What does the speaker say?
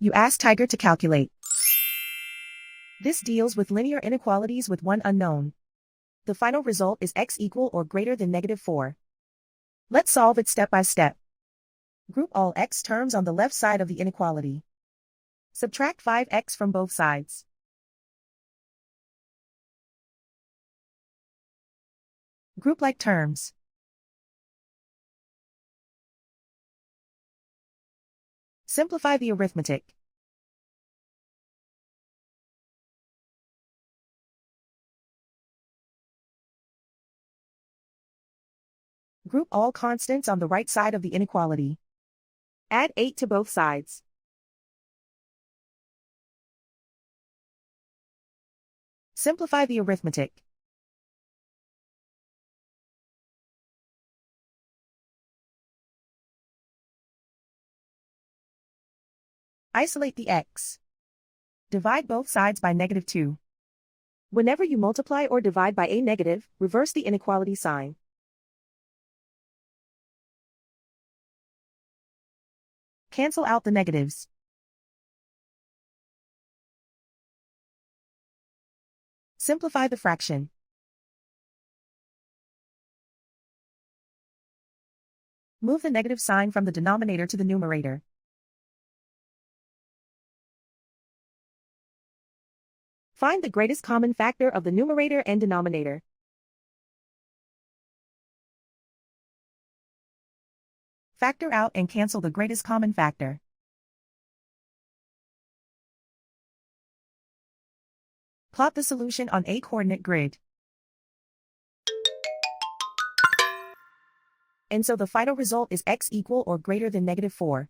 You ask Tiger to calculate. This deals with linear inequalities with one unknown. The final result is x equal or greater than -4. Let's solve it step by step. Group all x terms on the left side of the inequality. Subtract 5x from both sides. Group like terms. Simplify the arithmetic. Group all constants on the right side of the inequality. Add 8 to both sides. Simplify the arithmetic. Isolate the x. Divide both sides by -2. Whenever you multiply or divide by a negative, reverse the inequality sign. Cancel out the negatives. Simplify the fraction. Move the negative sign from the denominator to the numerator. Find the greatest common factor of the numerator and denominator. Factor out and cancel the greatest common factor. Plot the solution on a coordinate grid. And so the final result is x equal or greater than -4.